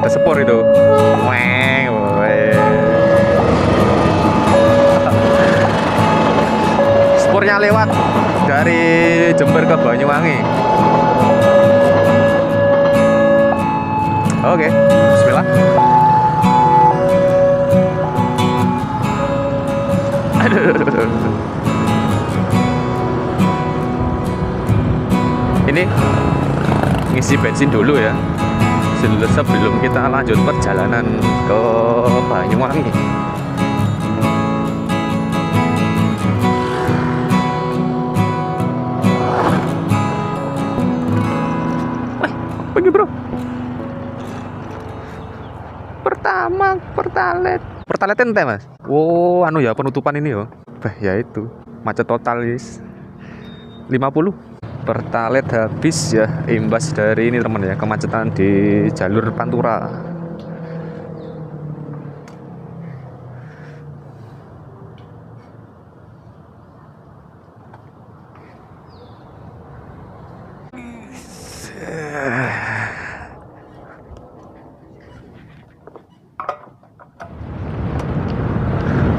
Ada sepur itu. Weng, weng. Sepurnya lewat dari Jember ke Banyuwangi. Oke, bismillah. Aduh. Ini ngisi bensin dulu ya, sebelum kita lanjut perjalanan ke Banyuwangi. Wih, pergi bro. Pertalet ente mas. Oh, anu ya penutupan ini yo. Ya itu macet total guys. 50. Pertalet habis ya, imbas dari ini teman ya, kemacetan di jalur Pantura.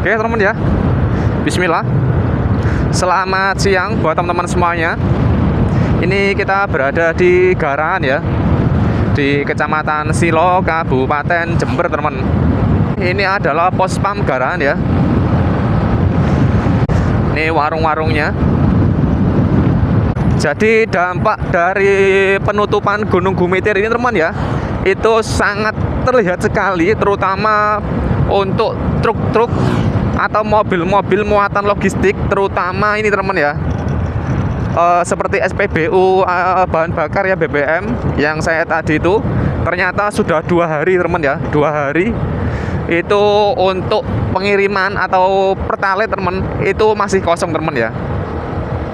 Oke teman-teman ya, bismillah. Selamat siang buat teman-teman semuanya. Ini kita berada di Garahan ya, di Kecamatan Silo, Kabupaten Jember teman. Ini adalah pos pam Garahan ya. Ini warung-warungnya. Jadi dampak dari penutupan Gunung Gumitir ini teman ya, itu sangat terlihat sekali, terutama untuk truk-truk atau mobil-mobil muatan logistik, terutama ini teman ya, seperti SPBU bahan bakar ya, BBM yang saya tadi itu ternyata sudah 2 hari teman ya, 2 hari itu untuk pengiriman atau pertalite teman itu masih kosong teman ya.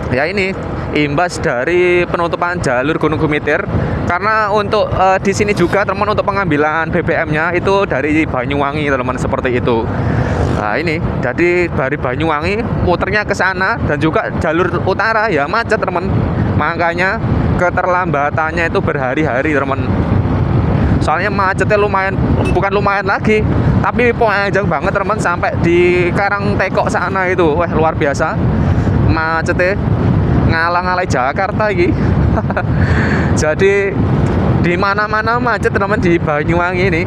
Ya ini imbas dari penutupan jalur Gunung Gumitir, karena untuk di sini juga teman untuk pengambilan BBM-nya itu dari Banyuwangi teman, seperti itu. Nah ini jadi dari Banyuwangi muternya ke sana, dan juga jalur utara ya macet teman, makanya keterlambatannya itu berhari-hari teman. Soalnya macetnya lumayan, bukan lumayan lagi, tapi panjang banget teman, sampai di Karangtekok sana itu. Wah luar biasa macetnya, ngalang-ngalai Jakarta ini. Jadi di mana-mana macet teman di Banyuwangi ini.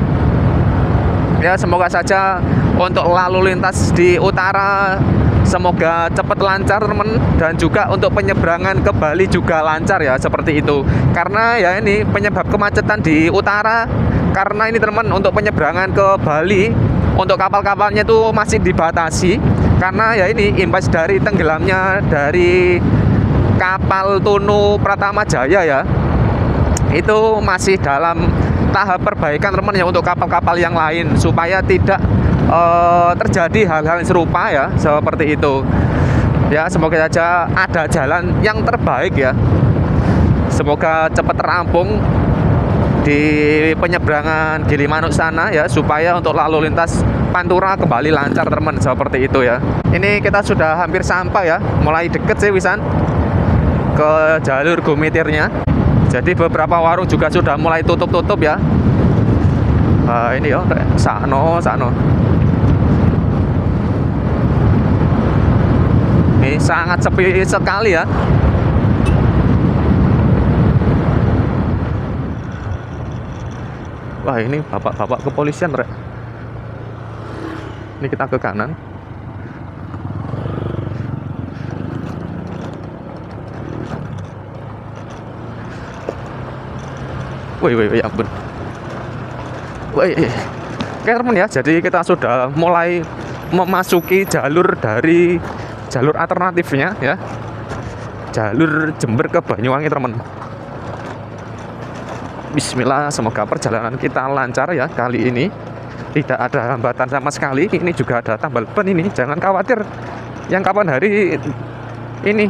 Ya semoga saja untuk lalu lintas di utara semoga cepat lancar teman, dan juga untuk penyeberangan ke Bali juga lancar ya, seperti itu. Karena ya ini penyebab kemacetan di utara, karena ini teman untuk penyeberangan ke Bali untuk kapal-kapalnya itu masih dibatasi, karena ya ini imbas dari tenggelamnya dari kapal Tunu Pratama Jaya ya, itu masih dalam tahap perbaikan teman ya untuk kapal-kapal yang lain, supaya tidak terjadi hal-hal serupa ya, seperti itu ya. Semoga saja ada jalan yang terbaik ya, semoga cepat terampung di penyeberangan Gilimanuk sana ya, supaya untuk lalu lintas Pantura kembali lancar teman, seperti itu ya. Ini kita sudah hampir sampai ya, mulai deket sih wisan ke jalur Gumitirnya. Jadi beberapa warung juga sudah mulai tutup-tutup ya. Ini ya, sakno. Ini sangat sepi sekali ya. Wah ini bapak-bapak kepolisian rek. Ini kita ke kanan. Wih, ya ampun. Wih. Oke teman ya, jadi kita sudah mulai memasuki jalur dari jalur alternatifnya ya, jalur Jember ke Banyuwangi teman. Bismillah, semoga perjalanan kita lancar ya kali ini, tidak ada hambatan sama sekali. Ini juga ada tambal ban ini, jangan khawatir yang kapan hari ini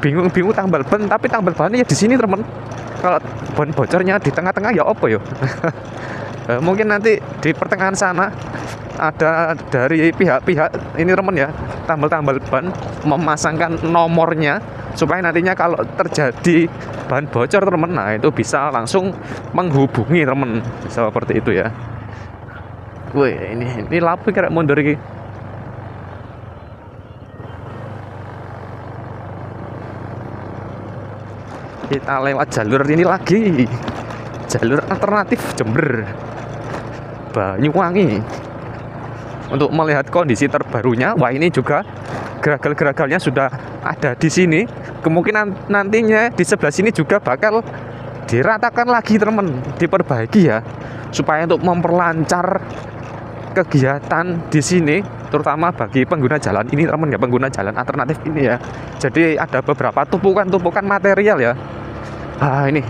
bingung tambal ban, tapi tambal bannya ya di sini teman. Kalau ban bocornya di tengah-tengah ya apa yo. Mungkin nanti di pertengahan sana ada dari pihak-pihak ini teman ya, tambal ban memasangkan nomornya supaya nantinya kalau terjadi bahan bocor teman, nah itu bisa langsung menghubungi teman, seperti itu ya. Wih, ini lapu kira mundur iki. Kita lewat jalur ini lagi, jalur alternatif Jember Banyuwangi, untuk melihat kondisi terbarunya. Wah, ini juga geragal-geragalnya sudah ada di sini. Kemungkinan nantinya di sebelah sini juga bakal diratakan lagi teman, diperbaiki ya, supaya untuk memperlancar kegiatan di sini, terutama bagi pengguna jalan ini teman ya, pengguna jalan alternatif ini ya. Jadi ada beberapa tumpukan material ya. Ini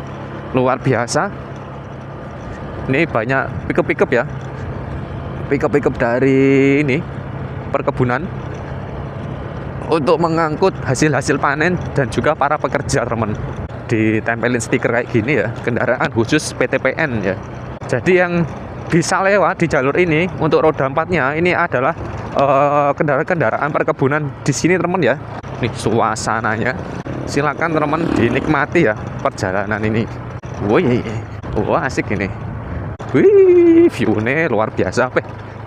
luar biasa. Ini banyak pickup ya, pickup dari ini perkebunan untuk mengangkut hasil-hasil panen dan juga para pekerja teman. Ditempelin stiker kayak gini ya, kendaraan khusus PTPN ya. Jadi yang bisa lewat di jalur ini untuk roda 4-nya ini adalah kendaraan perkebunan di sini teman ya. Nih suasananya, silakan teman dinikmati ya perjalanan ini. Wih, wah asik ini. Wih, view-nya luar biasa.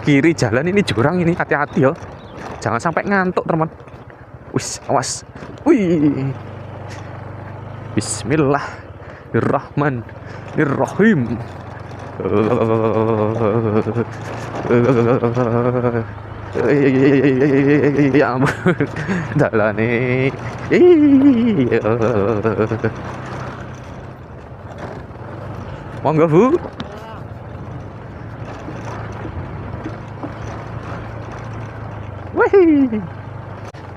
Kiri jalan ini jurang ini, hati-hati ya, jangan sampai ngantuk teman. Wis, awas. Wih, Bismillahirrahmanirrahim. Ya ampun, jalan nih. Monggo Bu. Wih,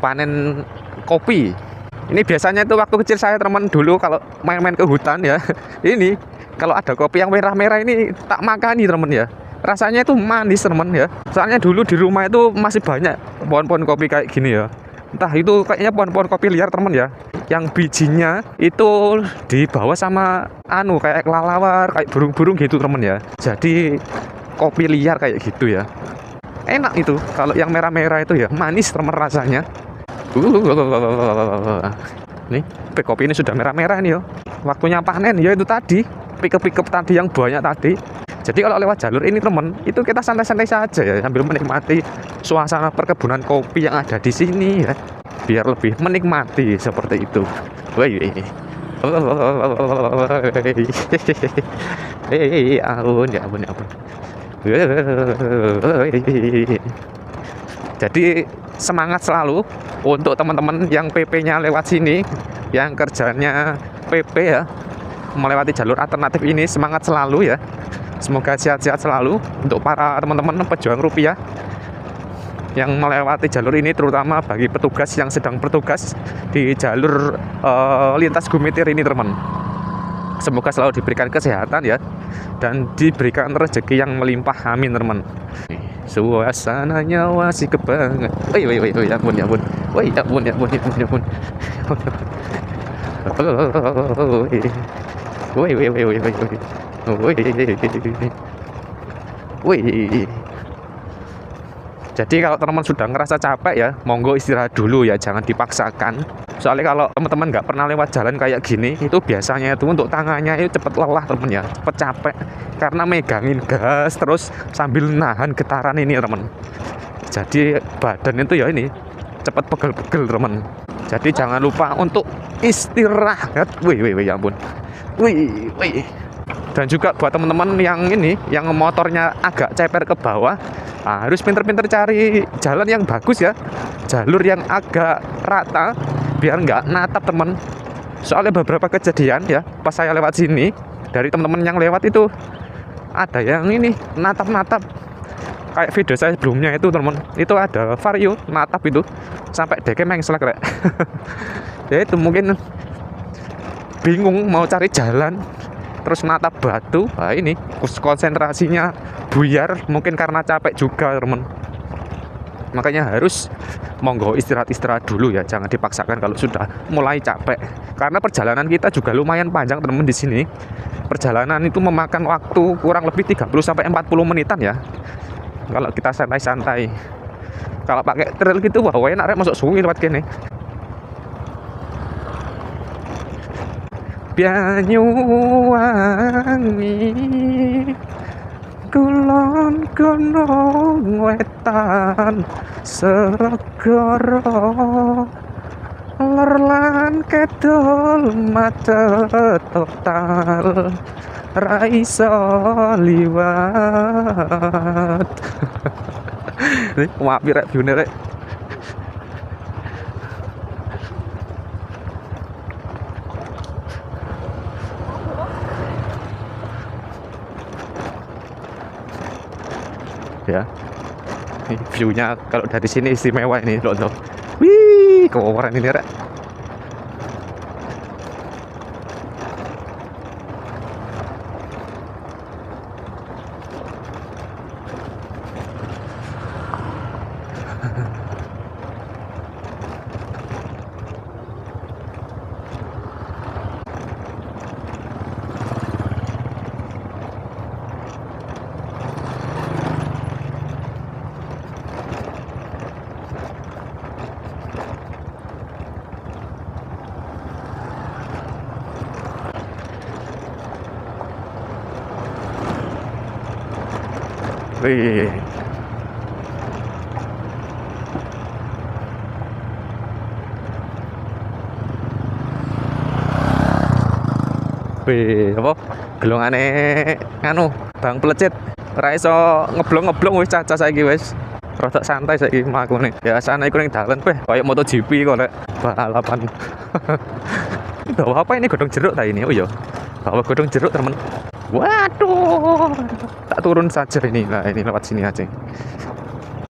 panen kopi. Ini biasanya itu waktu kecil saya teman dulu kalau main-main ke hutan ya. Ini kalau ada kopi yang merah-merah ini tak makani teman ya. Rasanya itu manis teman ya. Soalnya dulu di rumah itu masih banyak pohon-pohon kopi kayak gini ya. Entah itu kayaknya pohon-pohon kopi liar teman ya, yang bijinya itu dibawa sama kayak kelelawar, kayak burung-burung gitu teman ya. Jadi kopi liar kayak gitu ya. Enak itu kalau yang merah-merah itu ya, manis teman rasanya. Nih, kopi ini sudah merah-merah nih ya. Waktunya panen ya, itu tadi pickup tadi yang banyak tadi. Jadi kalau lewat jalur ini teman, itu kita santai-santai saja ya, sambil menikmati suasana perkebunan kopi yang ada di sini ya, biar lebih menikmati seperti itu. Wih, ampun. Jadi semangat selalu untuk teman-teman yang PP-nya lewat sini, yang kerjanya PP ya, melewati jalur alternatif ini, semangat selalu ya. Semoga sehat-sehat selalu untuk para teman-teman pejuang rupiah yang melewati jalur ini, terutama bagi petugas yang sedang bertugas di jalur lintas Gumitir ini teman. Semoga selalu diberikan kesehatan ya, dan diberikan rezeki yang melimpah, amin teman. Suasananya masih kebanget. Ya ampun. Wih. Jadi kalau teman-teman sudah ngerasa capek ya, monggo istirahat dulu ya, jangan dipaksakan. Soalnya kalau teman-teman nggak pernah lewat jalan kayak gini, itu biasanya itu untuk tangannya itu cepet lelah teman ya, cepet capek karena megangin gas terus sambil nahan getaran ini teman. Jadi badan itu ya ini cepet pegel-pegel teman. Jadi jangan lupa untuk istirahat. Wih, ya ampun. Wih. Dan juga buat teman-teman yang ini, yang motornya agak ceper ke bawah, harus pinter-pinter cari jalan yang bagus ya, jalur yang agak rata, biar nggak natap teman. Soalnya beberapa kejadian ya, pas saya lewat sini, dari teman-teman yang lewat itu ada yang ini natap-natap. Kayak video saya sebelumnya itu teman, itu ada Vario natap itu sampai deke mengslek rek. Ya itu mungkin bingung mau cari jalan, terus natap batu. Nah ini konsentrasinya buyar, mungkin karena capek juga teman. Makanya harus monggo istirahat dulu ya, jangan dipaksakan kalau sudah mulai capek. Karena perjalanan kita juga lumayan panjang teman di sini. Perjalanan itu memakan waktu kurang lebih 30 sampai 40 menitan ya. Kalau kita santai-santai. Kalau pakai trail gitu wah enak rek, masuk sungai lewat kene. Banyuwangi kulon gunung wetan segara lor lan kedul macet total ra iso liwat. Maaf rek biune rek. Ya. Ini view-nya kalau dari sini istimewa ini, loh. Wih, keren ini rek. Wih. Wih, apa? Gelongane anu, Bang Pelecit. Ora iso ngeblong-ngeblong wis caca saiki wis. Rada santai saiki mlakune. Biasane iku ning dalan weh, koyo MotoGP kok lek balapan. Bawa apa ini godong jeruk ta ini? Oh iya. Bawa godong jeruk, teman. Waduh, tak turun saja ini. Nah, ini lewat sini aja.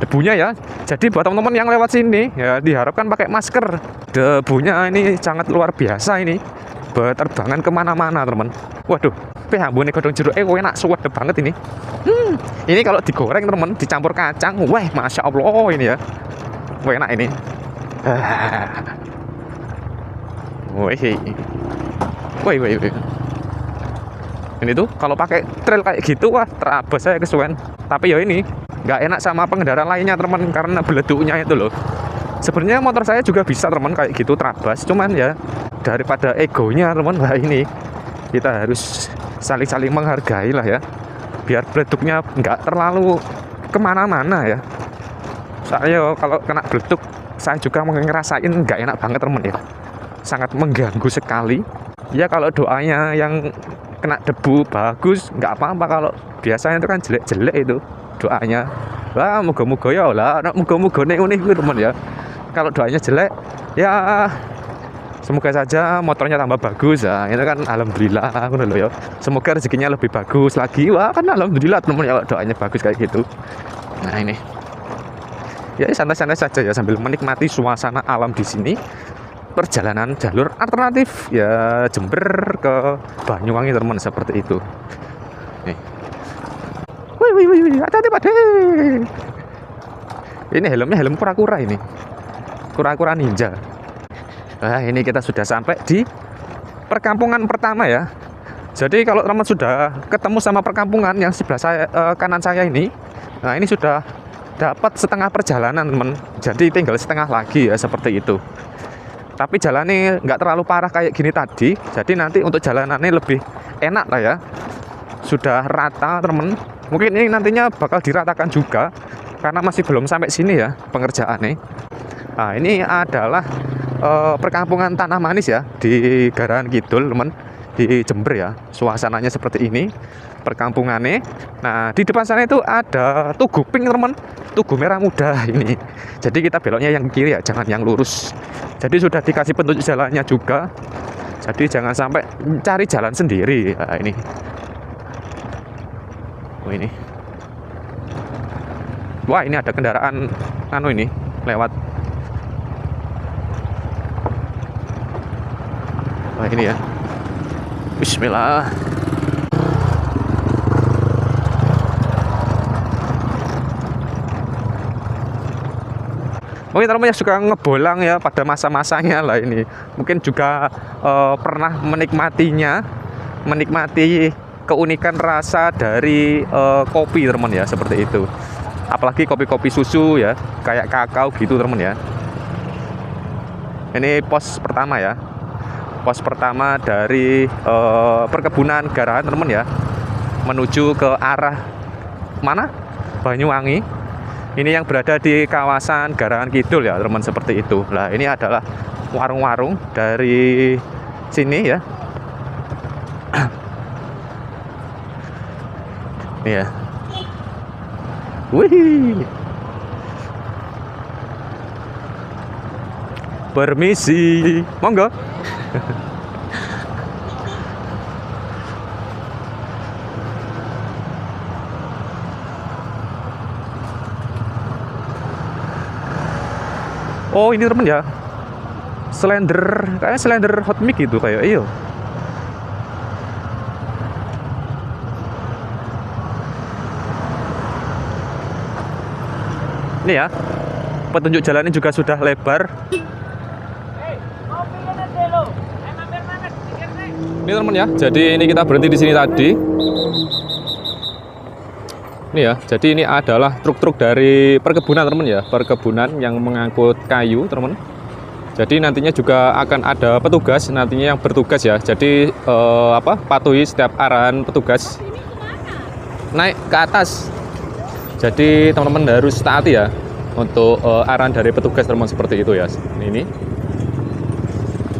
Debunya ya. Jadi buat teman-teman yang lewat sini ya diharapkan pakai masker. Debunya ini sangat luar biasa ini. Berterbangan kemana-mana teman. Waduh, ambune godong jeruk enak suwet banget ini. Ini kalau digoreng teman, dicampur kacang, wah masya Allah ini ya. Enak ini. Wih. Ini tuh kalau pakai trail kayak gitu wah terabas saya kesuwen. Tapi ya ini nggak enak sama pengendara lainnya teman karena beleduknya itu loh. Sebenarnya motor saya juga bisa teman kayak gitu terabas, cuman ya daripada egonya teman, wah ini kita harus saling-saling menghargai lah ya. Biar beleduknya nggak terlalu kemana-mana ya. Soalnya kalau kena beleduk saya juga ngerasain nggak enak banget teman ya. Sangat mengganggu sekali. Ya kalau doanya yang kena debu bagus nggak apa-apa, kalau biasanya itu kan jelek-jelek itu doanya. Wah moga-moga ya lah, moga-moga nek ngene kuwi teman ya. Kalau doanya jelek ya semoga saja motornya tambah bagus ya. Itu kan alhamdulillah ngono lho ya. Semoga rezekinya lebih bagus lagi. Wah kan alhamdulillah teman ya kalau doanya bagus kayak gitu. Nah ini. Ya santai-santai saja ya sambil menikmati suasana alam di sini. Perjalanan jalur alternatif ya Jember ke Banyuwangi teman seperti itu. Nih. Wih, hati-hati Pak. Ini helmnya helm kura-kura ini. Kura-kura ninja. Nah, ini kita sudah sampai di perkampungan pertama ya. Jadi kalau teman sudah ketemu sama perkampungan yang sebelah saya kanan saya ini, nah ini sudah dapat setengah perjalanan teman. Jadi tinggal setengah lagi ya seperti itu. Tapi jalannya nggak terlalu parah kayak gini tadi. Jadi nanti untuk jalanannya lebih enak lah ya. Sudah rata temen. Mungkin ini nantinya bakal diratakan juga karena masih belum sampai sini ya pengerjaannya. Nah ini adalah perkampungan Tanah Manis ya di Garahan Kidul temen, di Jember ya. Suasananya seperti ini perkampungannya. Nah di depan sana itu ada Tugu Pink teman, Tugu Merah Muda ini. Jadi kita beloknya yang kiri ya, jangan yang lurus. Jadi sudah dikasih petunjuk jalannya juga. Jadi jangan sampai cari jalan sendiri. Nah, ini. Oh ini. Wah ini ada kendaraan anu ini lewat. Wah ini ya. Bismillah. Mungkin teman-teman yang suka ngebolang ya pada masa-masanya lah ini, mungkin juga pernah menikmati keunikan rasa dari kopi teman ya seperti itu. Apalagi kopi-kopi susu ya, kayak kakao gitu teman ya. Ini pos pertama ya. pos pertama dari perkebunan Garahan teman ya, menuju ke arah mana? Banyuwangi. Ini yang berada di kawasan Garahan Kidul ya teman, seperti itu. Nah ini adalah warung-warung dari sini ya. Iya. Wih. Permisi, monggo. Oh ini temen ya, Slender, kayak Slender hot mic gitu kayak iyo. Ini ya, petunjuk jalannya juga sudah lebar. Ini teman ya, jadi ini kita berhenti di sini tadi. Ini ya, jadi ini adalah truk-truk dari perkebunan teman ya, perkebunan yang mengangkut kayu teman. Jadi nantinya juga akan ada petugas nantinya yang bertugas ya. Jadi patuhi setiap arahan petugas naik ke atas. Jadi teman-teman harus taati ya untuk arahan dari petugas teman, seperti itu ya. Ini.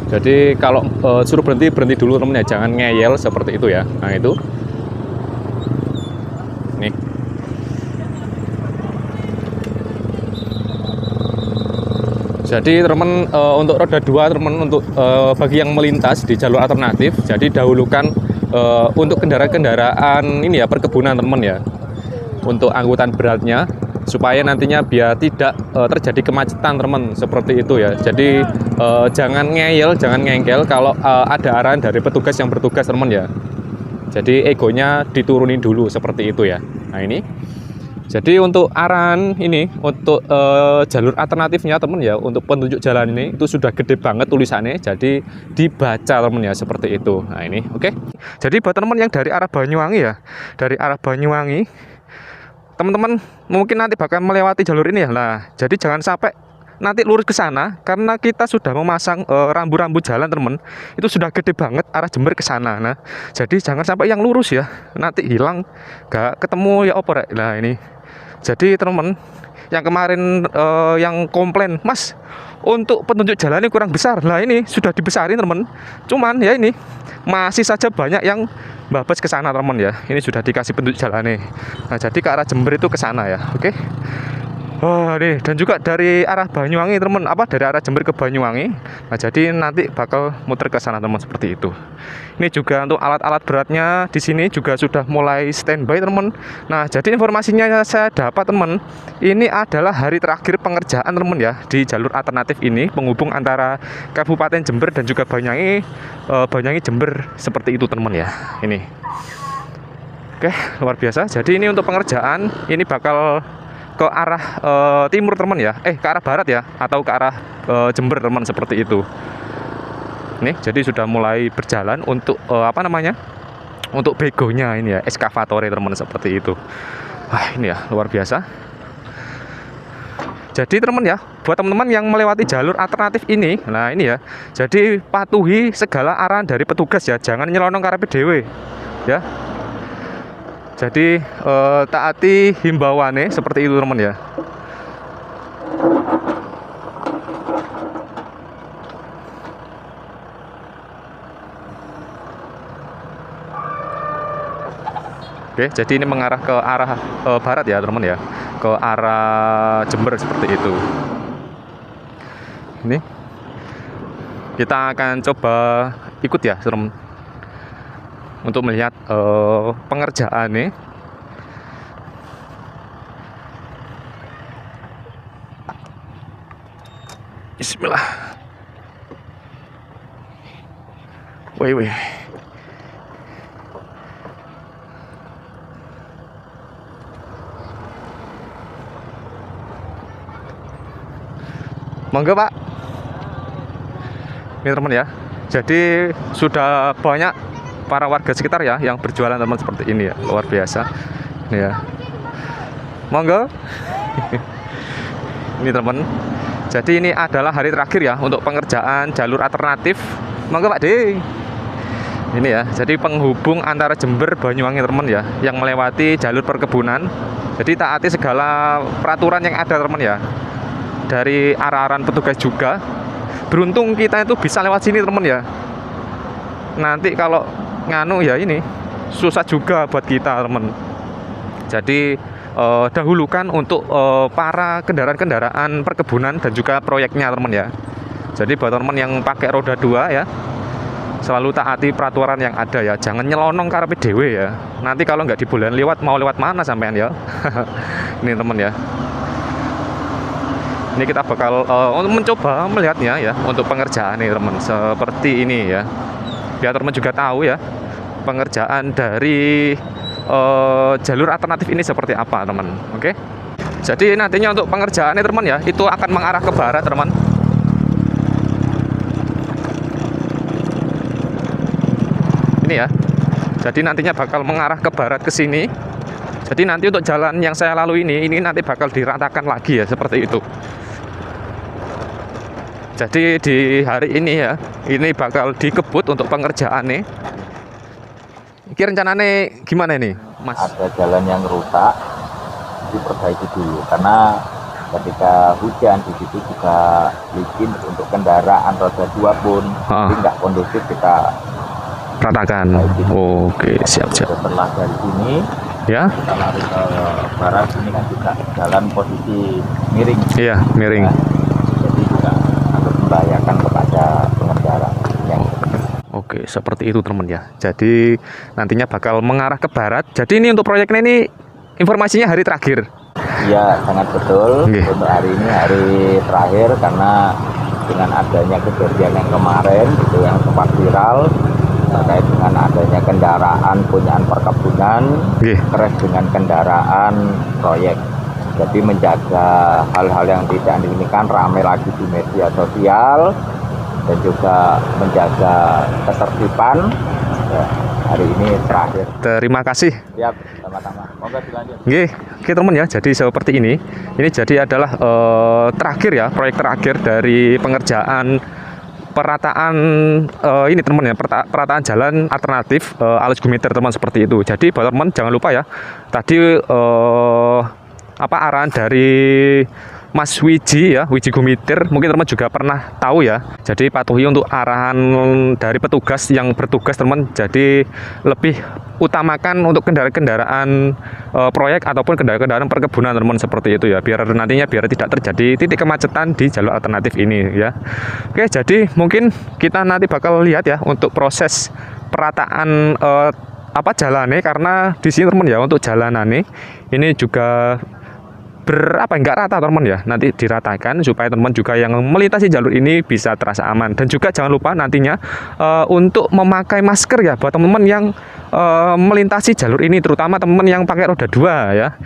Jadi kalau suruh berhenti dulu teman ya, jangan ngeyel seperti itu ya. Nah itu. Nih. Jadi teman untuk roda 2 teman, untuk bagi yang melintas di jalur alternatif, jadi dahulukan untuk kendaraan-kendaraan ini ya, perkebunan teman ya, untuk angkutan beratnya, supaya nantinya biar tidak terjadi kemacetan teman, seperti itu ya. Jadi jangan ngeyel, jangan ngengkel kalau ada arahan dari petugas yang bertugas teman ya. Jadi egonya diturunin dulu, seperti itu ya. Nah ini. Jadi untuk arahan ini, untuk jalur alternatifnya teman ya, untuk petunjuk jalan ini itu sudah gede banget tulisannya, jadi dibaca teman ya, seperti itu. Nah ini, oke. Jadi buat teman yang dari arah Banyuwangi ya, dari arah Banyuwangi, teman-teman mungkin nanti bakal melewati jalur ini ya. Nah, jadi jangan sampai nanti lurus ke sana, karena kita sudah memasang rambu-rambu jalan teman, itu sudah gede banget arah Jember ke sana. Nah, jadi jangan sampai yang lurus ya, nanti hilang, gak ketemu ya opor. Nah ini. Jadi teman-teman yang kemarin yang komplain, Mas, untuk petunjuk jalannya kurang besar. Nah ini sudah dibesarin teman. Cuman ya ini masih saja banyak yang babas ke sana teman ya. Ini sudah dikasih petunjuk jalannya. Nah jadi ke arah Jember itu ke sana ya. Oke. Oh nih, dan juga dari arah Banyuwangi teman, dari arah Jember ke Banyuwangi. Nah jadi nanti bakal muter ke sana teman, seperti itu. Ini juga untuk alat-alat beratnya di sini juga sudah mulai standby teman. Nah jadi informasinya saya dapat teman, ini adalah hari terakhir pengerjaan teman ya di jalur alternatif ini, penghubung antara Kabupaten Jember dan juga Banyuwangi, Banyuwangi Jember, seperti itu teman ya. Ini. Oke, luar biasa. Jadi ini untuk pengerjaan ini bakal ke arah timur teman ya, ke arah barat ya, atau ke arah Jember teman, seperti itu. Nih jadi sudah mulai berjalan untuk untuk begonya ini ya, eskavator teman, seperti itu. Wah ini ya luar biasa. Jadi teman ya, buat teman-teman yang melewati jalur alternatif ini, nah ini ya, jadi patuhi segala arahan dari petugas ya, jangan nyelonong karepe dhewe ya. Jadi taati himbauannya, seperti itu teman ya. Oke, jadi ini mengarah ke arah barat ya teman ya, ke arah Jember, seperti itu. Ini kita akan coba ikut ya teman, untuk melihat pengerjaan nih. Bismillah. Wih. Monggo Pak. Ini teman ya. Jadi sudah banyak para warga sekitar ya yang berjualan teman, seperti ini ya, luar biasa. Ini ya. Monggo. Ini teman. Jadi ini adalah hari terakhir ya untuk pengerjaan jalur alternatif Monggo Pak D. Ini ya, jadi penghubung antara Jember Banyuwangi teman ya, yang melewati jalur perkebunan. Jadi taati segala peraturan yang ada teman ya. Dari arah-arahan petugas juga. Beruntung kita itu bisa lewat sini teman ya. Nanti kalau nganu ya ini susah juga buat kita teman. Jadi dahulukan untuk para kendaraan-kendaraan perkebunan dan juga proyeknya teman ya. Jadi buat teman yang pakai roda 2 ya, selalu taati peraturan yang ada ya, jangan nyelonong karepe dhewe ya. Nanti kalau nggak dibolehin lewat, mau lewat mana sampean ya. Ini teman ya, ini kita bakal mencoba melihatnya ya untuk pengerjaan nih teman, seperti ini ya, biar teman juga tahu ya pengerjaan dari jalur alternatif ini seperti apa teman. Oke, jadi nantinya untuk pengerjaannya teman ya, itu akan mengarah ke barat teman. Ini ya, jadi nantinya bakal mengarah ke barat ke sini. Jadi nanti untuk jalan yang saya lalui ini nanti bakal diratakan lagi ya, seperti itu. Jadi di hari ini ya, ini bakal dikebut untuk pengerjaan nih. Ini rencananya gimana nih, Mas? Ada jalan yang rusak, diperbaiki dulu karena ketika hujan di situ juga licin untuk kendaraan roda 2 pun jadi nggak kondusif, kita ratakan. Oke, siap. Setelah dari sini ya, kita lari ke barat. Ini kan juga jalan posisi miring. Iya, miring. Ya, jadi juga agak membahayakan kepada pengendara. Oke, seperti itu teman ya. Jadi nantinya bakal mengarah ke barat. Jadi ini untuk proyeknya ini informasinya hari terakhir. Iya, sangat betul. Untuk hari ini hari terakhir karena dengan adanya kejadian yang kemarin itu yang sempat viral terkait dengan adanya kendaraan punyaan perkebunan crash dengan kendaraan proyek. Jadi menjaga hal-hal yang tidak diinginkan ramai lagi di media sosial dan juga menjaga ketertiban ya, hari ini terakhir. Terima kasih. Siap, sama-sama. Moga dilanjut. Oke teman ya, jadi seperti ini jadi adalah terakhir ya, proyek terakhir dari pengerjaan perataan ini teman ya, perataan jalan alternatif Alus Gumeter teman, seperti itu. Jadi buat teman jangan lupa ya, tadi arahan dari Mas Wiji ya, Wiji Gumeter, mungkin teman juga pernah tahu ya. Jadi patuhi untuk arahan dari petugas yang bertugas teman. Jadi lebih utamakan untuk kendaraan-kendaraan proyek ataupun kendaraan-kendaraan perkebunan teman, seperti itu ya, biar nantinya tidak terjadi titik kemacetan di jalur alternatif ini ya. Oke, jadi mungkin kita nanti bakal lihat ya untuk proses perataan jalannya, karena di sini teman ya untuk jalanannya ini juga enggak rata teman ya, nanti diratakan supaya teman juga yang melintasi jalur ini bisa terasa aman. Dan juga jangan lupa nantinya untuk memakai masker ya buat teman-teman yang melintasi jalur ini, terutama teman yang pakai roda 2 ya,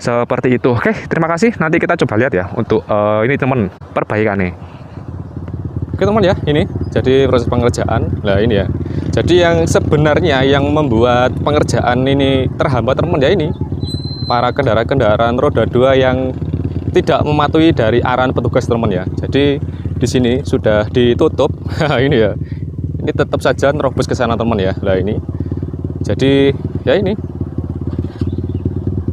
seperti itu. Oke, terima kasih. Nanti kita coba lihat ya untuk ini teman perbaikannya. Oke teman ya, ini jadi proses pengerjaan. Nah ini ya, jadi yang sebenarnya yang membuat pengerjaan ini terhambat teman ya, ini para kendaraan roda 2 yang tidak mematuhi dari arahan petugas teman ya. Jadi di sini sudah ditutup. Ini ya, ini tetap saja nerobos ke sana teman ya. Lah ini, jadi ya ini,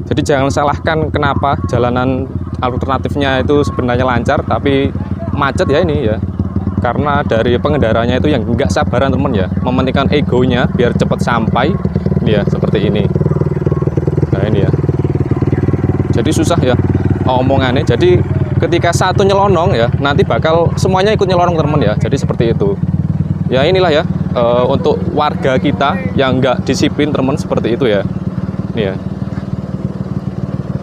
jadi jangan salahkan kenapa jalanan alternatifnya itu sebenarnya lancar tapi macet ya, ini ya, karena dari pengendaranya itu yang nggak sabaran teman ya, mementingkan egonya biar cepat sampai. Ini ya, seperti ini. Nah ini ya, jadi susah ya omongannya. Jadi ketika satu nyelonong ya, nanti bakal semuanya ikut nyelonong teman ya. Jadi seperti itu ya. Inilah ya untuk warga kita yang nggak disiplin teman, seperti itu ya. Ini ya,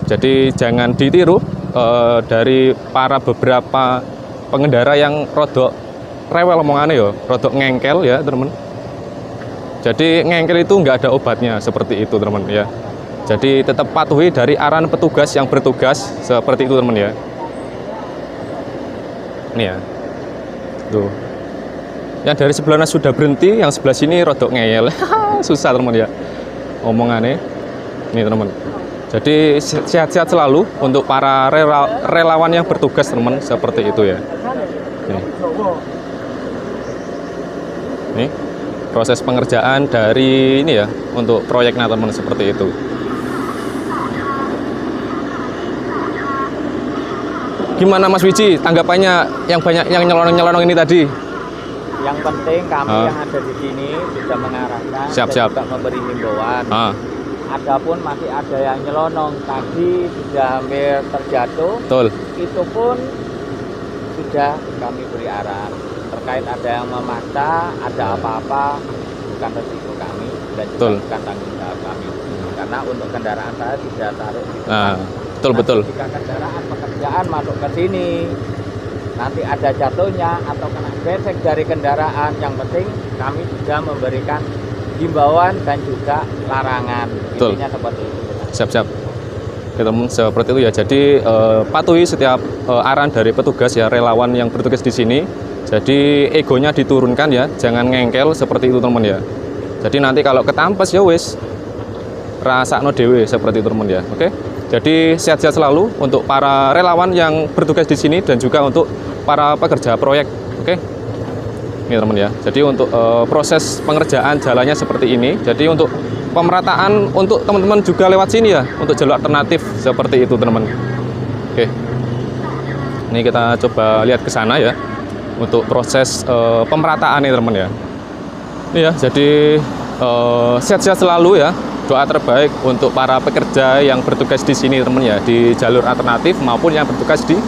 jadi jangan ditiru dari para beberapa pengendara yang rodok rewel omongannya ya, rodok ngengkel ya teman. Jadi ngengkel itu nggak ada obatnya, seperti itu teman ya. Jadi tetap patuhi dari arahan petugas yang bertugas, seperti itu teman ya. Ini ya, tuh, yang dari sebelahnya sudah berhenti, yang sebelah sini rodok ngeyel. Susah teman ya omongannya. Ini teman, jadi sehat-sehat selalu untuk para relawan yang bertugas teman, seperti itu ya. Nih. Nih, proses pengerjaan dari ini ya untuk proyeknya teman seperti itu. Gimana Mas Wiji tanggapannya yang banyak yang nyelonong-nyelonong ini tadi? Yang penting kami yang ada di sini sudah mengarahkan Siap. dan juga memberi himbauan. Adapun masih ada yang nyelonong tadi sudah hampir terjatuh. Betul. Itu pun sudah kami beri arahan. Terkait ada yang memaksa, ada apa-apa bukan resiko kami dan juga bukan tanggung jawab kami. Karena untuk kendaraan saya tidak taruh di depan. Betul. Jika kendaraan pekerjaan masuk ke sini, nanti ada jatuhnya atau kena gesek dari kendaraan, yang penting kami sudah memberikan himbauan dan juga larangan. Intinya seperti itu. Siap. Oke, teman, seperti itu ya. Jadi patuhi setiap arahan dari petugas ya, relawan yang bertugas di sini. Jadi egonya diturunkan ya, jangan ngengkel seperti itu teman ya. Jadi nanti kalau ketampes ya wis rasakno dhewe seperti itu teman ya. Oke. Jadi sehat-sehat selalu untuk para relawan yang bertugas di sini dan juga untuk para pekerja proyek. Oke. Ini teman ya. Jadi untuk proses pengerjaan jalannya seperti ini. Jadi untuk pemerataan untuk teman-teman juga lewat sini ya, untuk jalur alternatif seperti itu teman-teman. Oke. Ini kita coba lihat ke sana ya untuk proses pemerataan ini teman ya. Ini ya. Jadi sehat-sehat selalu ya. Doa terbaik untuk para pekerja yang bertugas di sini teman ya, di jalur alternatif maupun yang bertugas di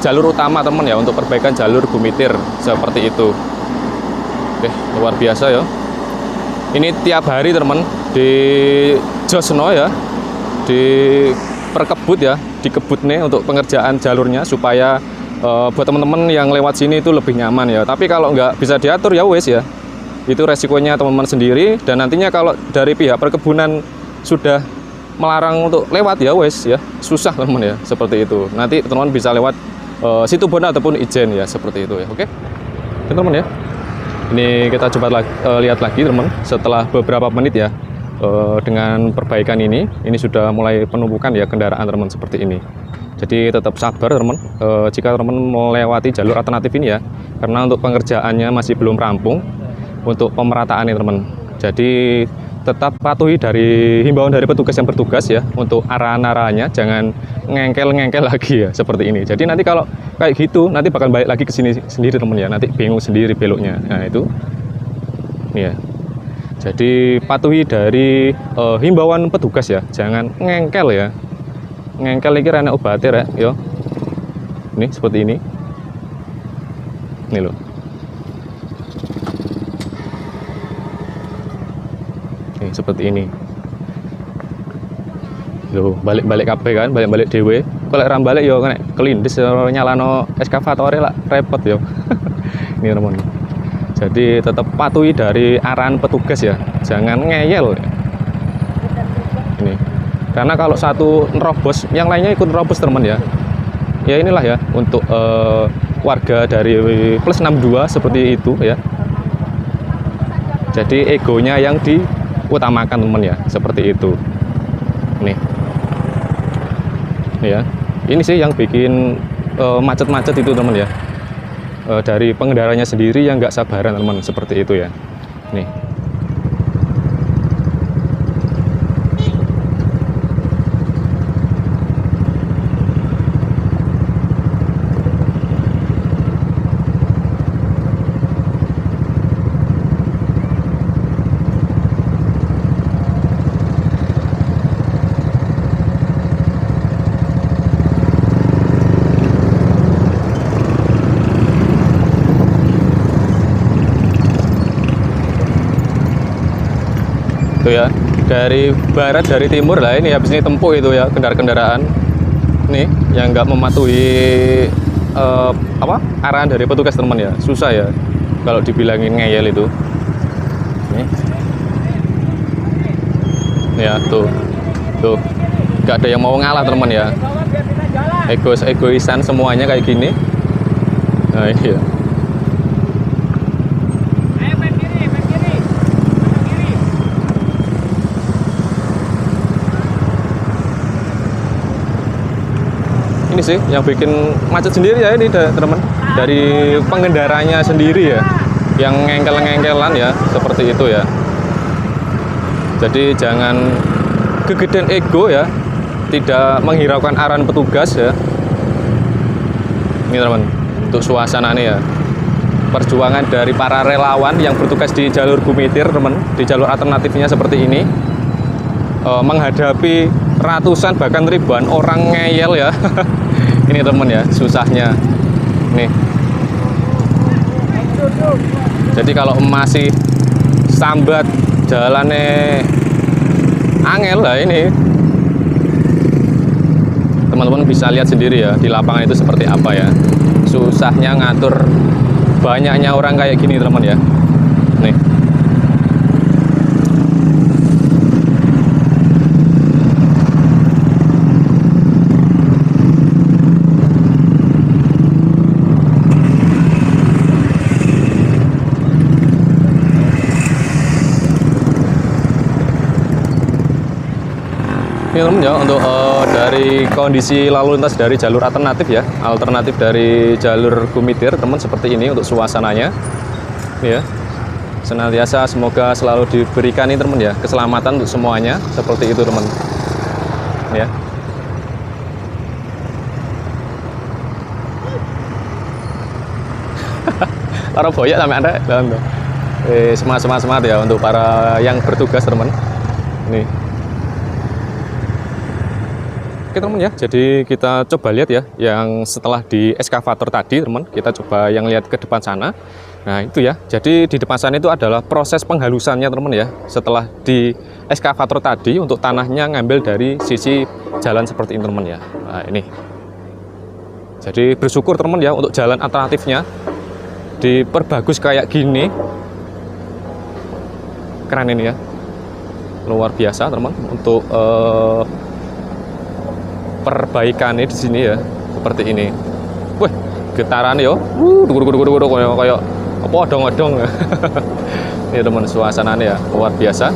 jalur utama teman ya, untuk perbaikan jalur Gumitir seperti itu. Oke, luar biasa ya. Ini tiap hari teman di Josno ya, di perkebut ya, dikebut nih untuk pengerjaan jalurnya supaya buat teman-teman yang lewat sini itu lebih nyaman ya. Tapi kalau nggak bisa diatur ya wes ya, itu resikonya teman-teman sendiri. Dan nantinya kalau dari pihak perkebunan sudah melarang untuk lewat ya wes ya, susah teman ya, seperti itu. Nanti teman-teman bisa lewat Situbondo ataupun Ijen ya, seperti itu ya. Oke teman-teman ya, ini kita coba lihat lagi teman setelah beberapa menit ya, dengan perbaikan ini sudah mulai penumpukan ya kendaraan teman seperti ini. Jadi tetap sabar teman, jika teman melewati jalur alternatif ini ya, karena untuk pengerjaannya masih belum rampung untuk pemerataan ini teman. Jadi tetap patuhi dari himbauan dari petugas yang bertugas ya, untuk arahan-arahannya, jangan ngengkel-ngengkel lagi ya seperti ini. Jadi nanti kalau kayak gitu nanti bakal balik lagi ke sini sendiri teman ya, nanti bingung sendiri beloknya. Nah itu ini ya. Jadi patuhi dari himbauan petugas ya, jangan ngengkel ya. Ngengkel ini kira obatnya ya, yo. Ini seperti ini. Ini loh. Nih, seperti ini. Loh, balik-balik kabeh kan, balik-balik dhewe. Kalau ram balik yo kan kelindes nyalano eskavator lah repot yo. Ini teman. Jadi tetap patuhi dari arahan petugas ya, jangan ngeyel. Ini. Karena kalau satu nerobos, yang lainnya ikut nerobos teman ya. Ya inilah ya untuk warga dari plus 62 seperti itu ya. Jadi egonya yang diutamakan teman ya, seperti itu. Nih ya, ini sih yang bikin macet-macet itu teman ya, dari pengendaranya sendiri yang nggak sabaran teman, seperti itu ya. Nih ya, dari barat dari timur lah ini, habis ini tempuh itu ya kendaraan nih yang nggak mematuhi arahan dari petugas teman ya, susah ya kalau dibilangin ngeyel itu. Nih ya, tuh nggak ada yang mau ngalah teman ya, egoisan semuanya kayak gini. Nah iya. Ini sih yang bikin macet sendiri ya ini teman, dari pengendaranya sendiri ya. yang ngengkel-ngengkelan ya, seperti itu ya. Jadi jangan kegedean ego ya, tidak menghiraukan arahan petugas ya. Ini teman, untuk suasana ini ya, perjuangan dari para relawan yang bertugas di jalur Gumitir teman, di jalur alternatifnya seperti ini, menghadapi ratusan bahkan ribuan orang ngeyel ya. Ini teman ya, susahnya nih. Jadi kalau masih sambat jalannya angel lah ini, teman-teman bisa lihat sendiri ya di lapangan itu seperti apa ya, susahnya ngatur banyaknya orang kayak gini teman ya. Nih, ini teman ya, untuk dari kondisi lalu lintas dari jalur alternatif ya, alternatif dari jalur Gumitir teman, seperti ini untuk suasananya ya. Senantiasa semoga selalu diberikan ini teman ya, keselamatan untuk semuanya, seperti itu teman ya. Para boyak sampai Anda semangat ya untuk para yang bertugas teman. Nih, oke teman ya, jadi kita coba lihat ya yang setelah di eskavator tadi teman, kita coba yang lihat ke depan sana. Nah itu ya, jadi di depan sana itu adalah proses penghalusannya teman ya, setelah di eskavator tadi untuk tanahnya ngambil dari sisi jalan seperti ini teman ya. Nah ini, jadi bersyukur teman ya, untuk jalan alternatifnya diperbagus kayak gini, keren ini ya, luar biasa teman, untuk perbaikannya di sini ya, seperti ini. Wih, getaran yo, kayak apa odong-odong. Ini teman, suasananya ya luar biasa.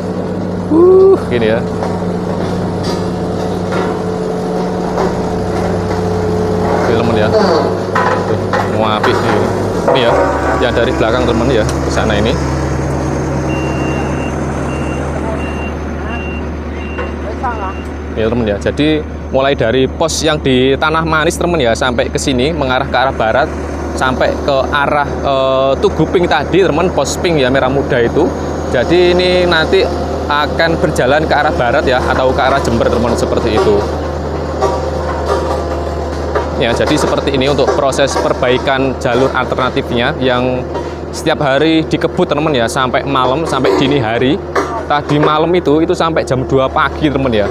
Gini ya. Ini teman ya, mau api ini ya, yang dari belakang teman ya, ke sana ini. Ya teman ya, jadi mulai dari pos yang di Tanah Manis teman ya, sampai ke sini mengarah ke arah barat, sampai ke arah Tuguping tadi teman, pos pink ya, merah muda itu. Jadi ini nanti akan berjalan ke arah barat ya, atau ke arah Jember teman, seperti itu ya. Jadi seperti ini untuk proses perbaikan jalur alternatifnya yang setiap hari dikebut teman ya, sampai malam, sampai dini hari. Tadi malam itu sampai jam 2 pagi teman ya,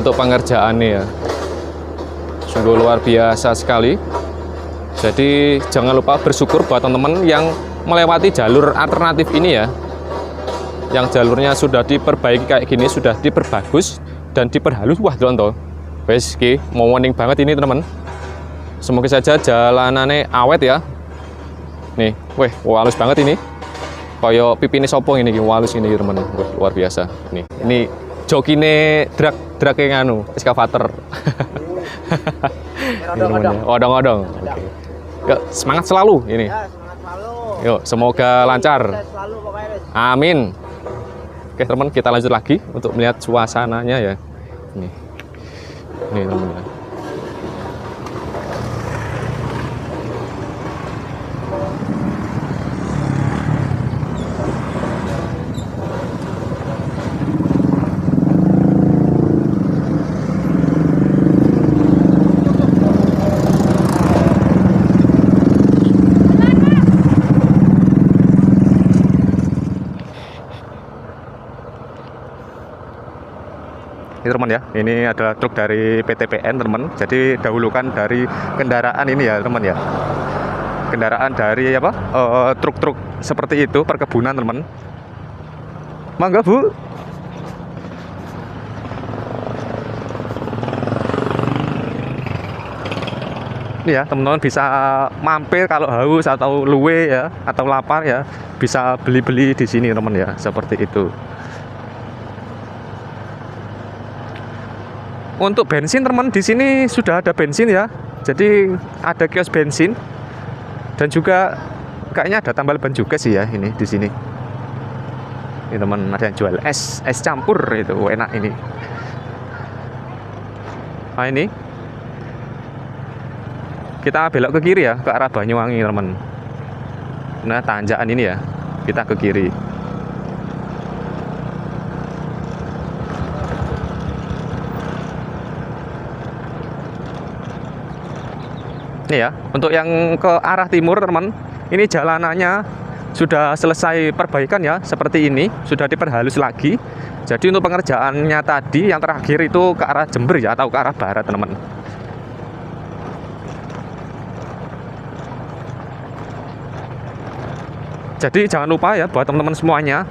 untuk pengerjaannya ya. Sungguh luar biasa sekali. Jadi jangan lupa bersyukur buat teman-teman yang melewati jalur alternatif ini ya, yang jalurnya sudah diperbaiki kayak gini, sudah diperbagus dan diperhalus. Wah teman-teman, wes ki mau warning banget ini teman. Semoga saja jalanannya awet ya. Nih, weh, halus banget ini. Kayak pipine sopong ini, halus ini teman. Wah, luar biasa. Nih, ini jokine drag yang anu, eskavator. Odong-odong. Oke. Yuk, semangat selalu ini. Ya, semangat selalu. Yuk, semoga lancar. Sukses selalu pokoknya. Amin. Oke teman, kita lanjut lagi untuk melihat suasananya ya. Ini teman ya. Ini teman ya, ini adalah truk dari PTPN teman. Jadi dahulukan dari kendaraan ini ya teman ya, kendaraan dari apa, truk-truk seperti itu perkebunan teman. Mangga bu. Ini ya teman-teman, bisa mampir kalau haus atau luwe ya, atau lapar ya, bisa beli-beli di sini teman ya, seperti itu. Untuk bensin teman, di sini sudah ada bensin ya. Jadi ada kios bensin dan juga kayaknya ada tambal ban juga sih ya ini di sini. Ini teman, ada yang jual es campur itu enak ini. Nah ini kita belok ke kiri ya, ke arah Banyuwangi teman. Nah tanjakan ini ya, kita ke kiri. Ini ya, untuk yang ke arah timur teman, ini jalanannya sudah selesai perbaikan ya, seperti ini, sudah diperhalus lagi. Jadi untuk pengerjaannya tadi yang terakhir itu ke arah Jember ya, atau ke arah barat teman. Jadi jangan lupa ya buat teman-teman semuanya,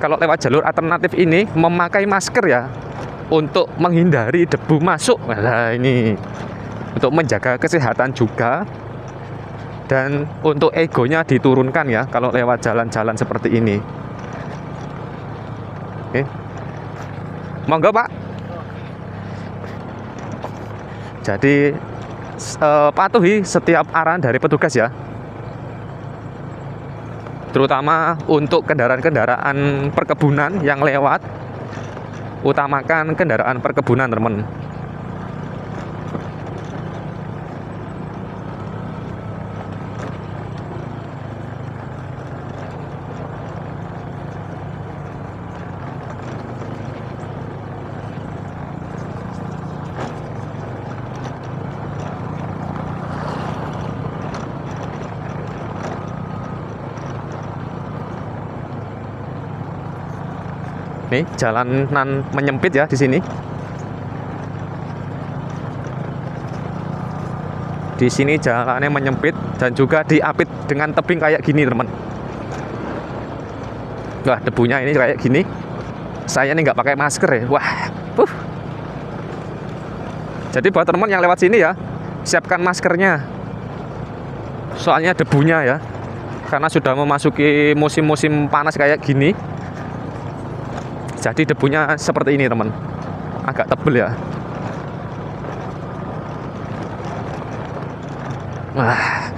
kalau lewat jalur alternatif ini memakai masker ya, untuk menghindari debu masuk. Nah ini untuk menjaga kesehatan juga, dan untuk egonya diturunkan ya kalau lewat jalan-jalan seperti ini. Oke, monggo Pak. Jadi patuhi setiap arahan dari petugas ya, terutama untuk kendaraan-kendaraan perkebunan yang lewat. Utamakan kendaraan perkebunan teman. Nih jalanan menyempit ya di sini. Di sini jalannya menyempit dan juga diapit dengan tebing kayak gini teman. Wah debunya ini kayak gini. Saya ini nggak pakai masker ya. Wah, Jadi buat teman yang lewat sini ya, siapkan maskernya. Soalnya debunya ya, karena sudah memasuki musim-musim panas kayak gini. Jadi debunya seperti ini teman, agak tebel ya. Wah.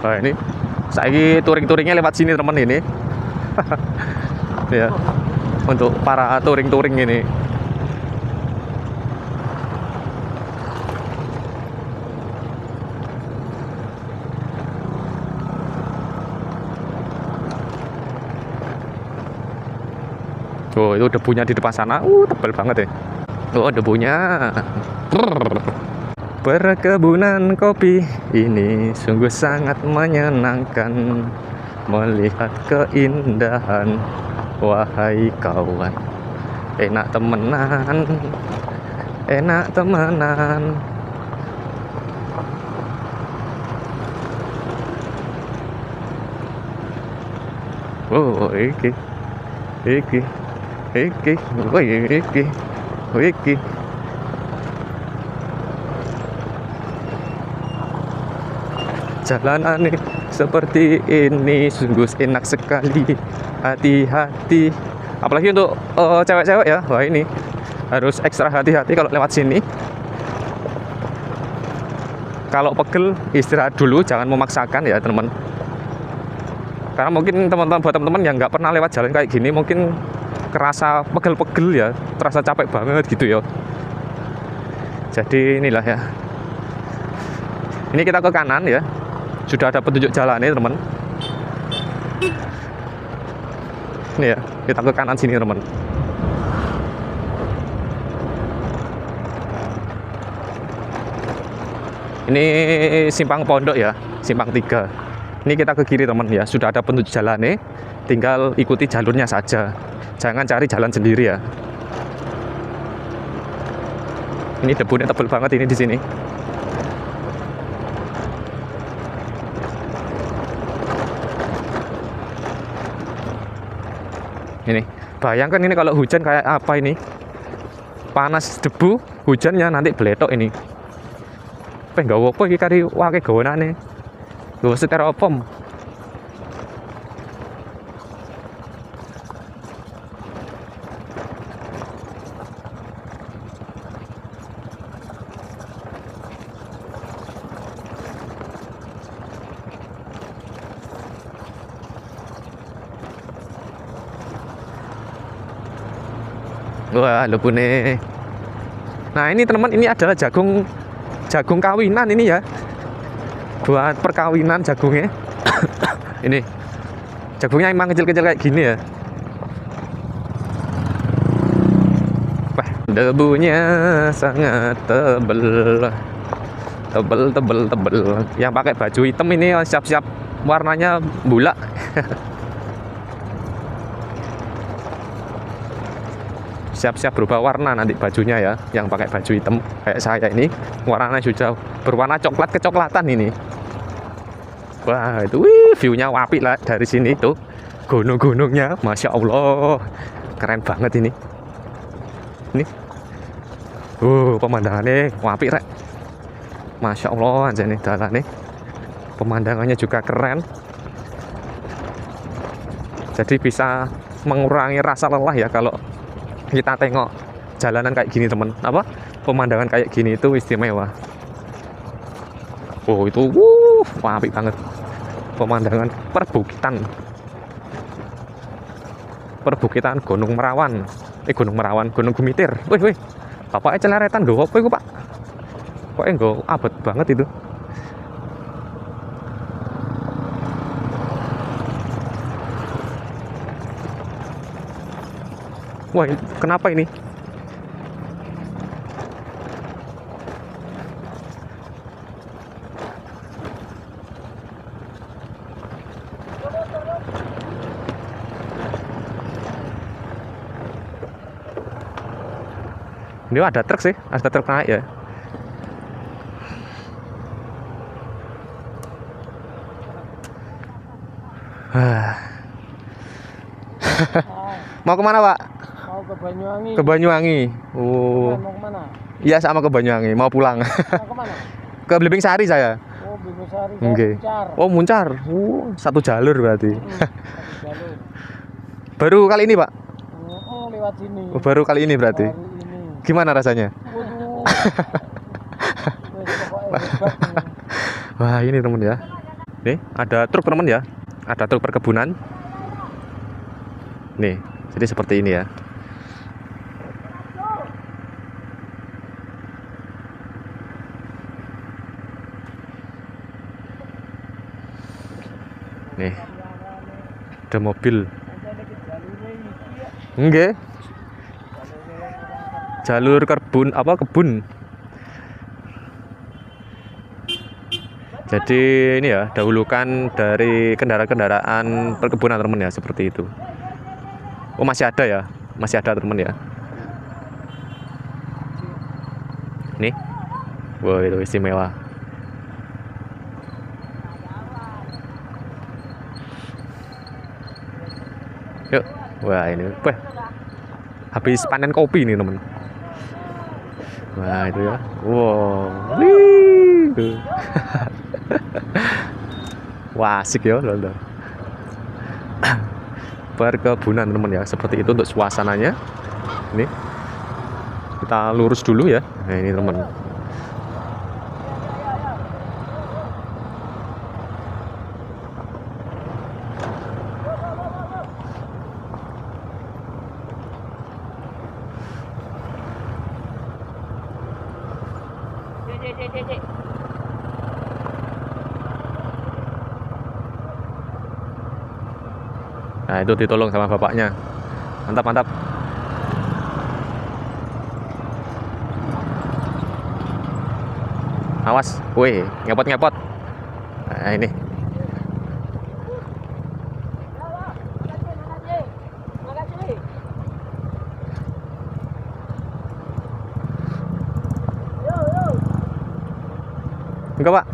Nah, ini saya touring-touringnya lewat sini teman ini. Ya, untuk para touring-touring ini. Oh, itu debunya di depan sana. Tebal banget ya. Oh, debunya. Perkebunan kopi ini sungguh sangat menyenangkan, melihat keindahan, wahai kawan. Enak temenan, enak temenan. Oh, iki. Jalan aneh seperti ini sungguh enak sekali. Hati-hati, apalagi untuk cewek-cewek ya. Wah ini harus ekstra hati-hati kalau lewat sini. Kalau pegel istirahat dulu, jangan memaksakan ya teman. Karena mungkin teman-teman, buat teman-teman yang nggak pernah lewat jalan kayak gini, mungkin kerasa pegel-pegel ya, terasa capek banget gitu ya. Jadi inilah ya. Ini kita ke kanan ya. Sudah ada petunjuk jalannya teman. Ini ya, kita ke kanan sini teman. Ini simpang pondok ya, simpang 3. Ini kita ke kiri teman ya, sudah ada petunjuk jalannya. Tinggal ikuti jalurnya saja. Jangan cari jalan sendiri ya. Ini debunya tebal banget ini di sini. Ini, bayangkan ini kalau hujan kayak apa ini. Panas debu, hujannya nanti beletok ini. Enggak apa iki kari wake gawanane. Nggawa styrofoam. Wah, lebune. Nah, ini teman, ini adalah jagung kawinan ini ya. Buat perkawinan jagungnya. Ini. Jagungnya emang kecil-kecil kayak gini ya. Wah, debunya sangat tebel. Tebel. Yang pakai baju hitam ini siap-siap warnanya bulak. Siap-siap berubah warna nanti bajunya ya. Yang pakai baju hitam kayak saya ini, warnanya sudah berwarna coklat kecoklatan ini. Wah, itu view-nya apik lah dari sini tuh. Gunung-gunungnya, Masya Allah, keren banget ini. Nih, pemandangannya apik rek. Masya Allah aja nih dalan nih. Pemandangannya juga keren. Jadi bisa mengurangi rasa lelah ya kalau kita tengok jalanan kayak gini temen. Apa? Pemandangan kayak gini itu istimewa. Oh itu, apik banget. Pemandangan perbukitan Gunung Merawan. Gunung Gumitir. Wih. Bapaknya celeretan lho, apa itu Pak? Kok enggak abot banget itu. Wah, kenapa ini? Ini ada truk sih, ada truk naik ya. Mau kemana Pak? Mau ke Banyuwangi. Ke Banyuwangi. Oh. Mau kemana? Iya sama ke Banyuwangi, mau pulang. Mau kemana? Ke Blimbing Sari saya. Oh, Bingosari. Oke. Oh Muncar. Satu jalur berarti. Jalur. Baru kali ini Pak? Lewat sini. Oh, baru kali ini berarti. Baru ini. Gimana rasanya? Waduh. Wes, pokoknya hebat nih. Wah ini temen ya. Nih ada truk temen ya. Ada truk perkebunan. Nih, jadi seperti ini ya. Nih, ada mobil. Enggak. Jalur kebun kebun. Jadi ini ya, dahulukan dari kendaraan-kendaraan perkebunan teman ya, seperti itu. Oh masih ada ya, masih ada teman ya. Nih, wah itu istimewa. Yuk, wah ini, wah, habis panen kopi nih teman. Wah itu ya, wow, wih, wah asik ya, loh. Perkebunan teman ya, seperti itu untuk suasananya. Ini kita lurus dulu ya. Nah ini teman. Nah itu ditolong sama bapaknya. Mantap. Awas, wih, ngepot. Nah ini. Enggak Pak.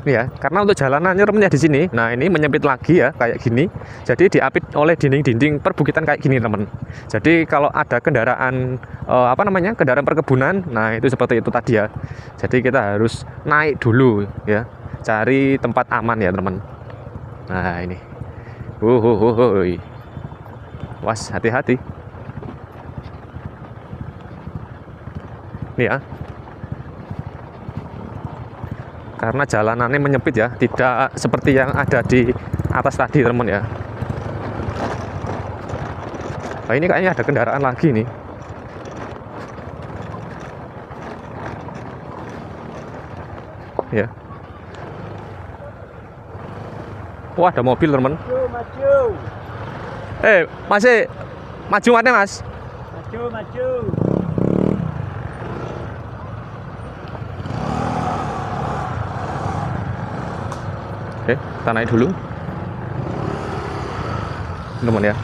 ya, karena untuk jalanannya temennya di sini. Nah, ini menyempit lagi ya kayak gini. Jadi diapit oleh dinding-dinding perbukitan kayak gini, teman. Jadi kalau ada kendaraan kendaraan perkebunan, nah itu seperti itu tadi ya. Jadi kita harus naik dulu ya. Cari tempat aman ya, teman. Nah, ini. Was, hati-hati. Nih ya. Karena jalanannya menyempit ya, tidak seperti yang ada di atas tadi, teman ya. Nah, ini kayaknya ada kendaraan lagi nih. Ya. Wah, ada mobil, teman. Maju. Masih maju mana, Mas? Maju. Oke, kita naik dulu, teman ya.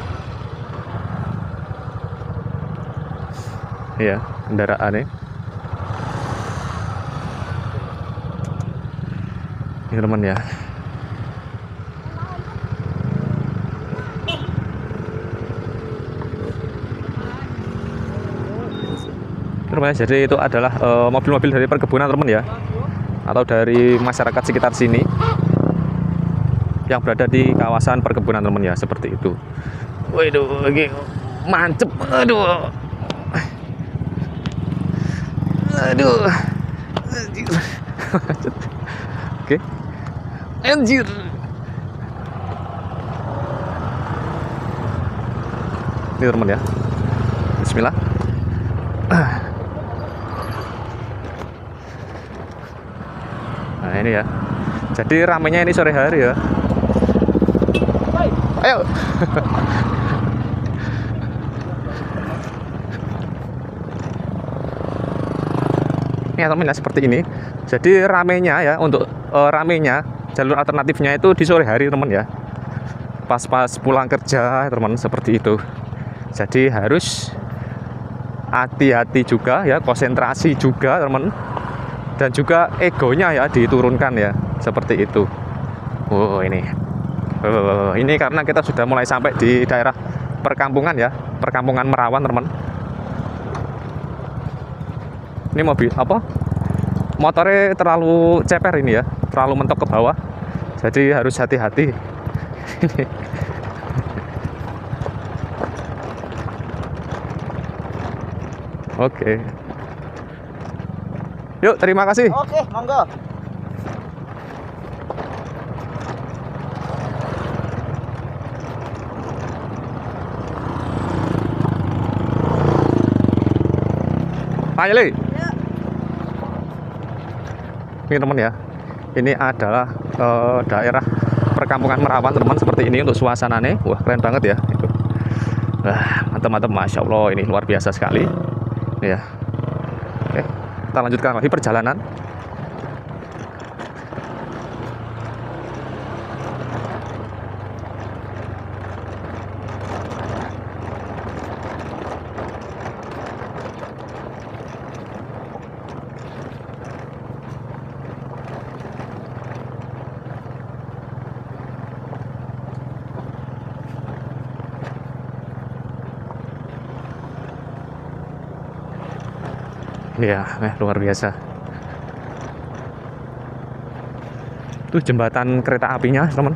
Iya, kendaraannya. Ini teman ya. Jadi itu adalah mobil-mobil dari perkebunan, teman ya, atau dari masyarakat sekitar sini yang berada di kawasan perkebunan, teman ya, seperti itu. Waduh, lagi mantep. Aduh. Anjir. Oke. Anjir. Ini, teman ya. Bismillah. Nah, ini ya. Jadi ramenya ini sore hari ya. Ayo. Ini teman ya, seperti ini. Jadi ramenya ya, untuk ramenya jalur alternatifnya itu di sore hari, teman ya. Pas-pas pulang kerja, teman, seperti itu. Jadi harus hati-hati juga ya, konsentrasi juga, teman. Dan juga egonya ya diturunkan ya, seperti itu. Ini karena kita sudah mulai sampai di daerah perkampungan ya, perkampungan Merawan, teman. Ini mobil motornya terlalu ceper ini ya, terlalu mentok ke bawah, jadi harus hati-hati. Oke. Yuk, terima kasih. Oke, monggo. Ayo, Le. Ya. Ini, teman ya. Ini adalah daerah perkampungan Merawan, teman, seperti ini untuk suasananya. Wah, keren banget ya. Itu. Wah, mantap-mantap, Masya Allah, ini luar biasa sekali. Ya. Oke, kita lanjutkan lagi perjalanan. Iya, luar biasa. Itu jembatan kereta apinya, teman.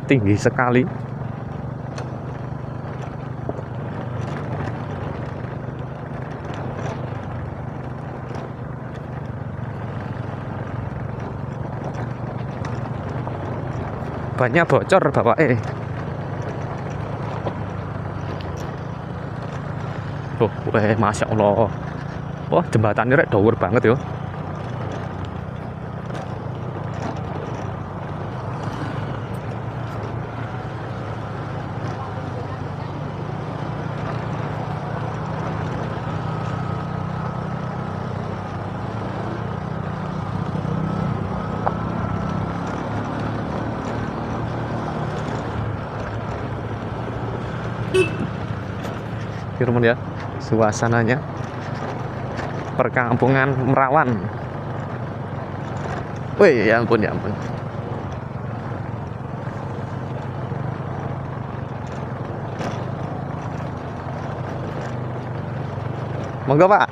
Tinggi sekali. Banyak bocor, Bapak. Masya Allah. Wah, jembatannya rek dhuwur banget ya. Teman ya, suasananya perkampungan Merawan. Wih, ya ampun, ya ampun. Monggo Pak.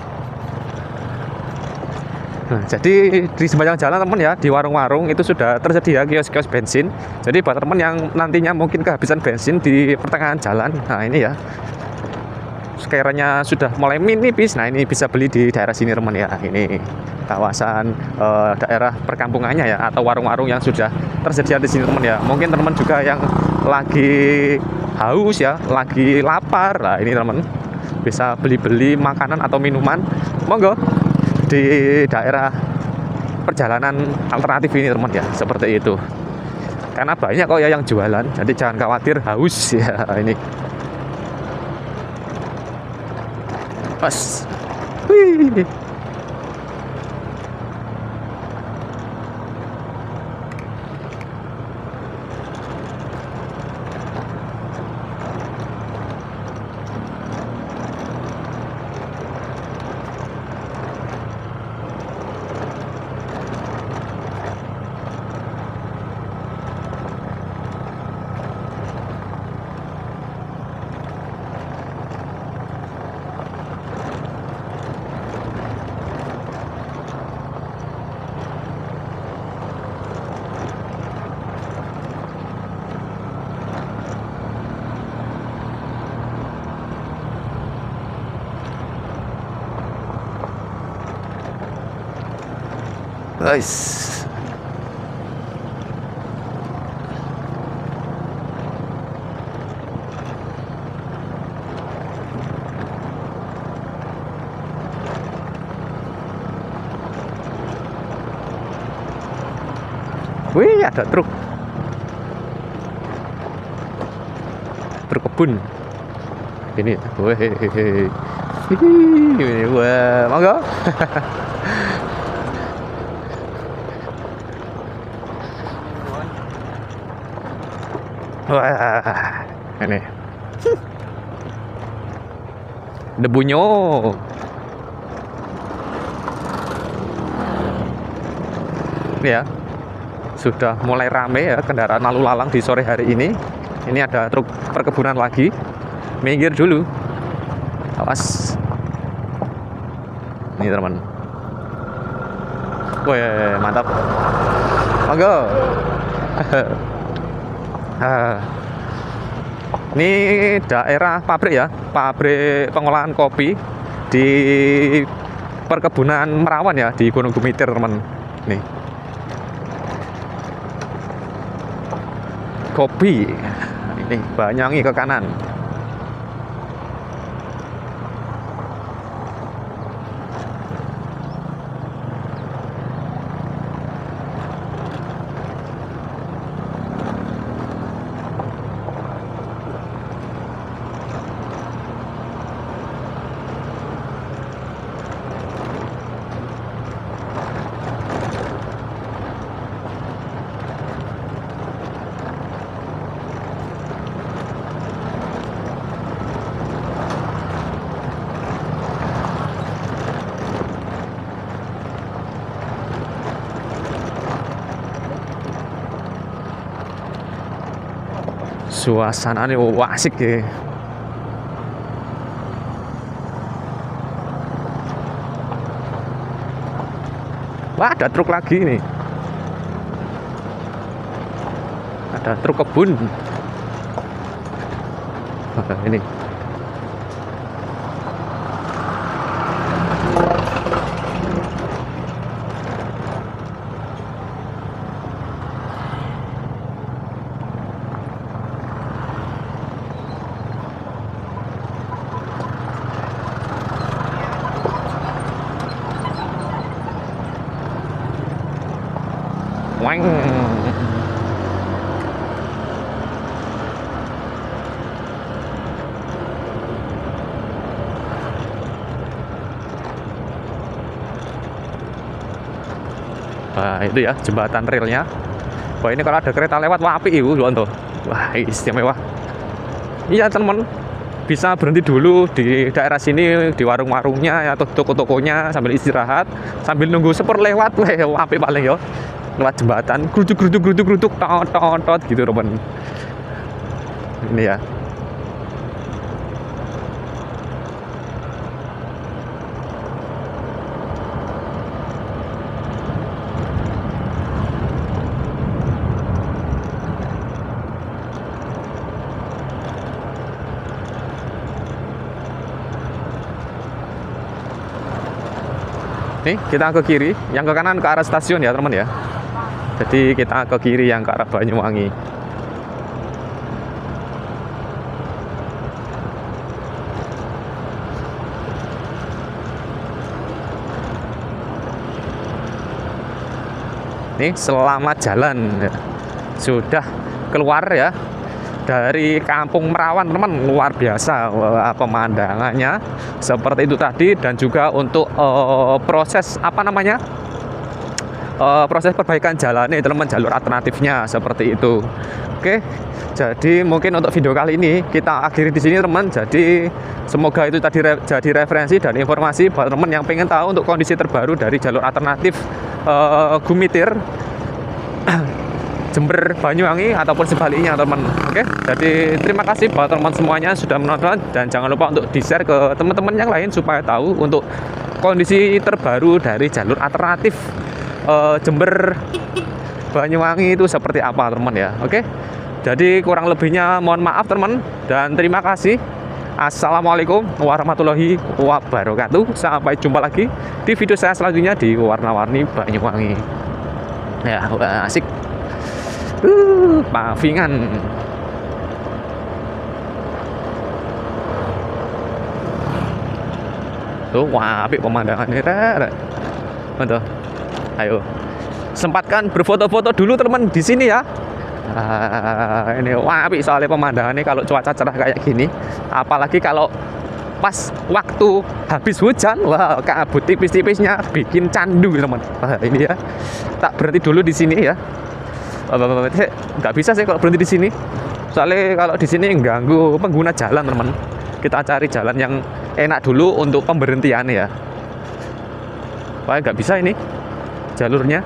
Nah, jadi di sepanjang jalan teman ya, di warung-warung itu sudah tersedia kios-kios bensin. Jadi buat teman yang nantinya mungkin kehabisan bensin di pertengahan jalan, nah ini ya, sekiranya sudah mulai minipis, nah ini bisa beli di daerah sini teman ya. Ini kawasan daerah perkampungannya ya, atau warung-warung yang sudah tersedia di sini teman ya. Mungkin teman juga yang lagi haus ya, lagi lapar, nah ini teman bisa beli-beli makanan atau minuman, monggo di daerah perjalanan alternatif ini teman ya, seperti itu. Karena banyak kok ya yang jualan, jadi jangan khawatir haus ya. Ini pas. Wih. Guys. Wih, ada truk kebun. Ini, wih, wah, monggo. Wah, ini debunya. Ini ya, sudah mulai rame ya kendaraan lalu lalang di sore hari ini. Ini ada truk perkebunan lagi. Minggir dulu. Awas. Ini teman. Wih, mantap. Monggo. Ini daerah pabrik ya, pabrik pengolahan kopi di perkebunan Merawan ya, di Gunung Gumitir teman. Nih, kopi ini Banyuwangi ke kanan. Suasananya wah asik ya. Wah, ada truk lagi nih. Ada truk kebun. Ini. Wang. Wah, itu ya jembatan relnya. Wah, ini kalau ada kereta lewat, wah api itu loh tuh. Wah, istimewa. Iya teman, bisa berhenti dulu di daerah sini, di warung-warungnya atau toko-tokonya sambil istirahat, sambil nunggu sepur lewat. Wah, api paling yo. lewat jembatan, geruduk, tot gitu teman. Ini ya. Nih kita ke kiri, yang ke kanan ke arah stasiun ya teman ya. Jadi kita ke kiri yang ke arah Banyuwangi. Nih selamat jalan ya. Sudah keluar ya dari Kampung Merawan teman, luar biasa. Wah, pemandangannya seperti itu tadi, dan juga untuk proses apa namanya, proses perbaikan jalan nih teman, jalur alternatifnya seperti itu. Oke, jadi mungkin untuk video kali ini kita akhiri di sini teman. Jadi semoga itu tadi jadi referensi dan informasi buat teman yang pengen tahu untuk kondisi terbaru dari jalur alternatif Gumitir Jember Banyuwangi ataupun sebaliknya teman. Oke, jadi terima kasih buat teman semuanya sudah menonton, dan jangan lupa untuk di-share ke teman-teman yang lain supaya tahu untuk kondisi terbaru dari jalur alternatif Jember Banyuwangi itu seperti apa teman ya. Oke, jadi kurang lebihnya mohon maaf teman, dan terima kasih. Assalamualaikum warahmatullahi wabarakatuh. Sampai jumpa lagi di video saya selanjutnya di Warna-Warni Banyuwangi. Ya, asik. Pavingan. Tuh, wah, apik pemandangannya. Betul. Ayo. Sempatkan berfoto-foto dulu teman di sini ya. Ini wah, apik soalnya pemandangannya kalau cuaca cerah kayak gini. Apalagi kalau pas waktu habis hujan, wah, kabut tipis-tipisnya bikin candu teman. Wah, ini ya. Tak berhenti dulu di sini ya. Nggak bisa sih kalau berhenti di sini. Soalnya kalau di sini ganggu pengguna jalan teman. Kita cari jalan yang enak dulu untuk pemberhentian ya. Wah, nggak bisa ini jalurnya.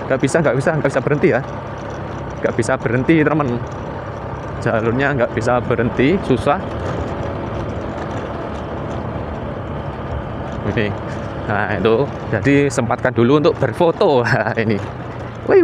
Nggak bisa berhenti ya. Nggak bisa berhenti teman. Jalurnya nggak bisa berhenti, susah. Ini. Nah itu, jadi sempatkan dulu untuk berfoto ini. Wih.